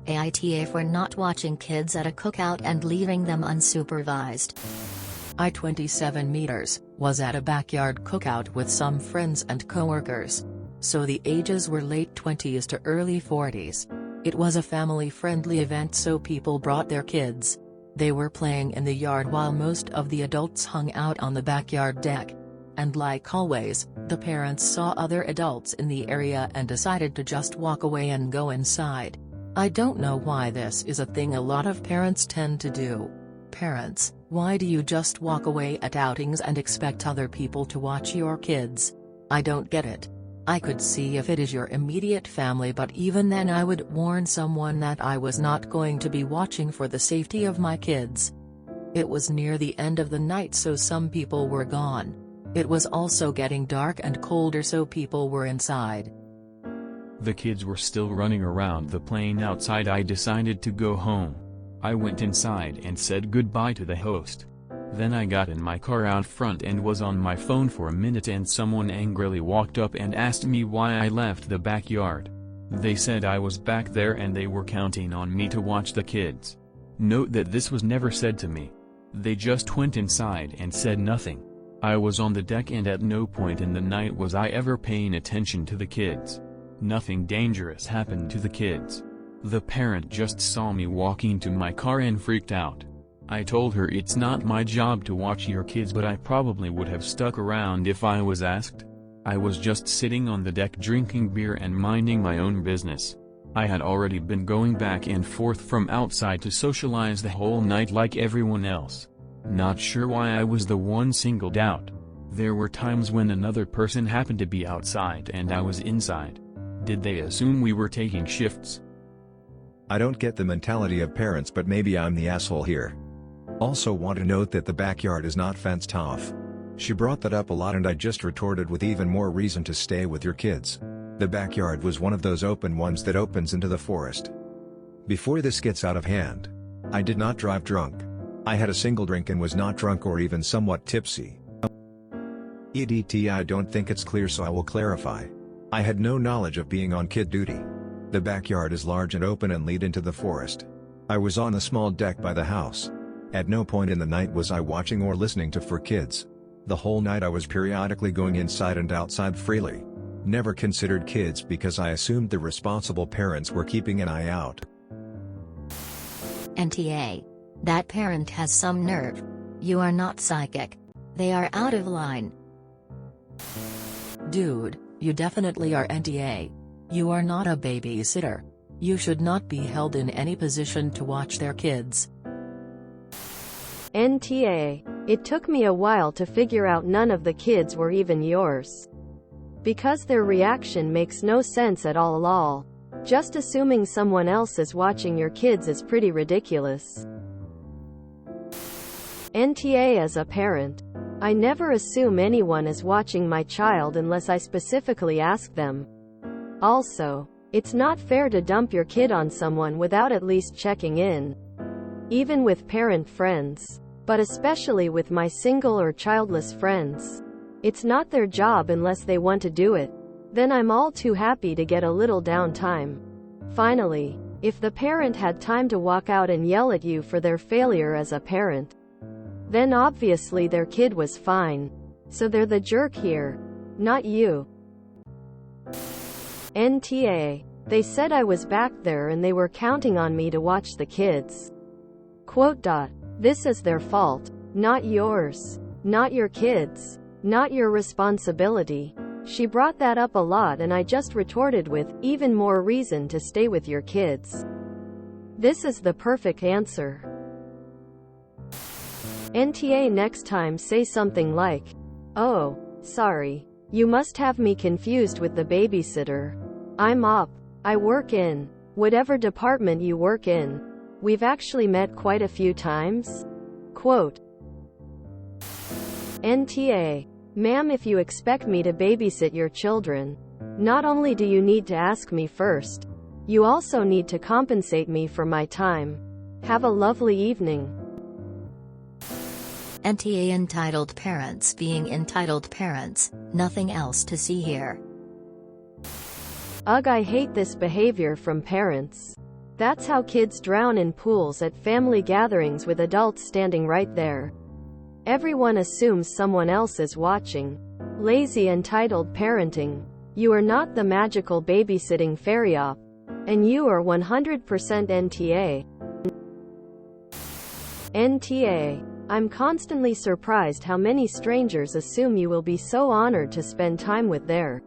AITA for not watching kids at a cookout and leaving them unsupervised. I, 27 meters, was at a backyard cookout with some friends and coworkers. So the ages were late 20s to early 40s. It was a family-friendly event, so people brought their kids. They were playing in the yard while most of the adults hung out on the backyard deck. And like always, the parents saw other adults in the area and decided to just walk away and go inside. I don't know why this is a thing a lot of parents tend to do. Parents, why do you just walk away at outings and expect other people to watch your kids? I don't get it. I could see if it is your immediate family, but even then I would warn someone that I was not going to be watching for the safety of my kids. It was near the end of the night, so some people were gone. It was also getting dark and colder, so people were inside. The kids were still running around the plane outside. I decided to go home. I went inside and said goodbye to the host. Then I got in my car out front and was on my phone for a minute, and someone angrily walked up and asked me why I left the backyard. They said I was back there and they were counting on me to watch the kids. Note that this was never said to me. They just went inside and said nothing. I was on the deck, and at no point in the night was I ever paying attention to the kids. Nothing dangerous happened to the kids. The parent just saw me walking to my car and freaked out. I told her it's not my job to watch your kids, but I probably would have stuck around if I was asked. I was just sitting on the deck drinking beer and minding my own business. I had already been going back and forth from outside to socialize the whole night like everyone else. Not sure why I was the one singled out. There were times when another person happened to be outside and I was inside. Did they assume we were taking shifts? I don't get the mentality of parents, but maybe I'm the asshole here. Also want to note that the backyard is not fenced off. She brought that up a lot and I just retorted with even more reason to stay with your kids. The backyard was one of those open ones that opens into the forest. Before this gets out of hand, I did not drive drunk. I had a single drink and was not drunk or even somewhat tipsy. I don't think it's clear, so I will clarify. I had no knowledge of being on kid duty. The backyard is large and open and lead into the forest. I was on a small deck by the house. At no point in the night was I watching or listening to for kids. The whole night I was periodically going inside and outside freely. Never considered kids because I assumed the responsible parents were keeping an eye out. NTA. That parent has some nerve. You are not psychic. They are out of line. Dude, you definitely are NTA. You are not a babysitter. You should not be held in any position to watch their kids. NTA. It took me a while to figure out none of the kids were even yours. Because their reaction makes no sense at all. Just assuming someone else is watching your kids is pretty ridiculous. NTA. As a parent, I never assume anyone is watching my child unless I specifically ask them. Also, it's not fair to dump your kid on someone without at least checking in. Even with parent friends. But especially with my single or childless friends. It's not their job unless they want to do it. Then I'm all too happy to get a little downtime. Finally, if the parent had time to walk out and yell at you for their failure as a parent, then obviously their kid was fine. So they're the jerk here. Not you. NTA. They said I was back there and they were counting on me to watch the kids. Quote. This is their fault, not yours. Not your kids. Not your responsibility. She brought that up a lot and I just retorted with, even more reason to stay with your kids. This is the perfect answer. NTA. Next time say something like, oh, sorry. You must have me confused with the babysitter. I'm up. I work in whatever department you work in. We've actually met quite a few times. Quote. NTA. Ma'am, if you expect me to babysit your children, not only do you need to ask me first, you also need to compensate me for my time. Have a lovely evening. NTA. Entitled parents being entitled parents, nothing else to see here. Ugh, I hate this behavior from parents. That's how kids drown in pools at family gatherings with adults standing right there. Everyone assumes someone else is watching. Lazy entitled parenting. You are not the magical babysitting fairy op. And you are 100% NTA. NTA. I'm constantly surprised how many strangers assume you will be so honored to spend time with their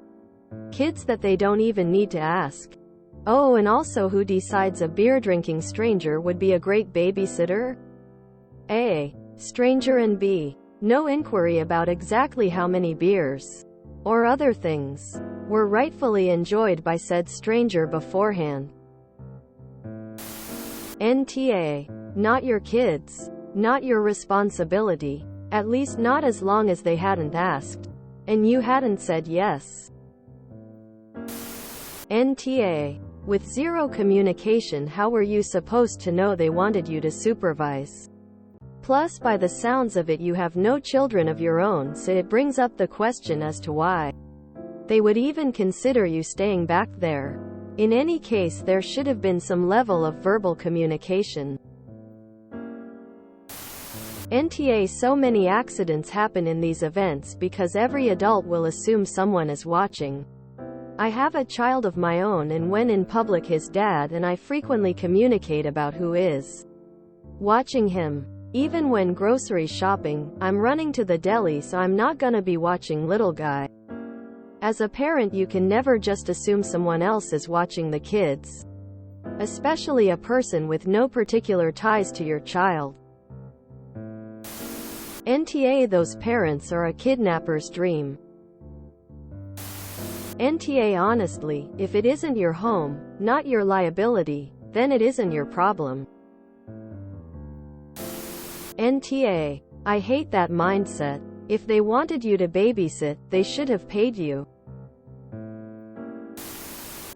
kids that they don't even need to ask. Oh, and also, who decides a beer-drinking stranger would be a great babysitter? A. Stranger, and B. No inquiry about exactly how many beers or other things were rightfully enjoyed by said stranger beforehand. NTA. Not your kids. Not your responsibility. At least not as long as they hadn't asked. And you hadn't said yes. NTA. With zero communication, how were you supposed to know they wanted you to supervise? Plus, by the sounds of it, you have no children of your own, so it brings up the question as to why they would even consider you staying back there. In any case, there should have been some level of verbal communication. NTA. So many accidents happen in these events because every adult will assume someone is watching. I have a child of my own, and when in public his dad and I frequently communicate about who is watching him. Even when grocery shopping, I'm running to the deli, so I'm not gonna be watching little guy. As a parent, you can never just assume someone else is watching the kids. Especially a person with no particular ties to your child. NTA. Those parents are a kidnapper's dream. NTA. Honestly, if it isn't your home, not your liability, then it isn't your problem. NTA. I hate that mindset. If they wanted you to babysit, they should have paid you.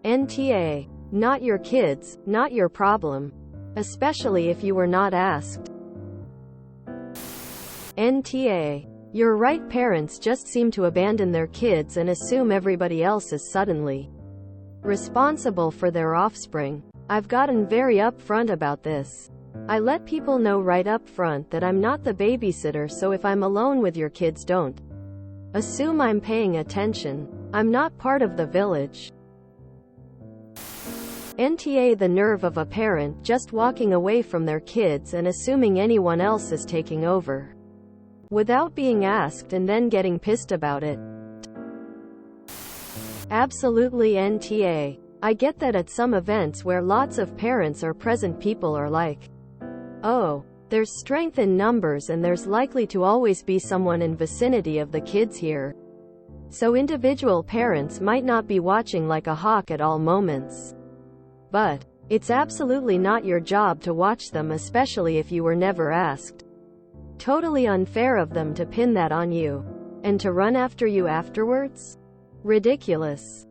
NTA. Not your kids, not your problem. Especially if you were not asked. NTA. You're right, parents just seem to abandon their kids and assume everybody else is suddenly responsible for their offspring. I've gotten very upfront about this. I let people know right up front that I'm not the babysitter, so if I'm alone with your kids, don't assume I'm paying attention. I'm not part of the village. NTA. The nerve of a parent just walking away from their kids and assuming anyone else is taking over without being asked and then getting pissed about it. Absolutely NTA. I get that at some events where lots of parents are present, people are like, oh, there's strength in numbers and there's likely to always be someone in vicinity of the kids here. So individual parents might not be watching like a hawk at all moments. But it's absolutely not your job to watch them, especially if you were never asked. Totally unfair of them to pin that on you. And to run after you afterwards? Ridiculous.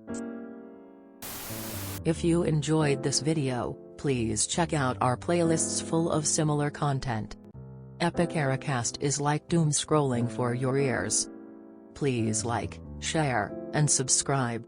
If you enjoyed this video, please check out our playlists full of similar content. Epic Ericast is like doom scrolling for your ears. Please like, share, and subscribe.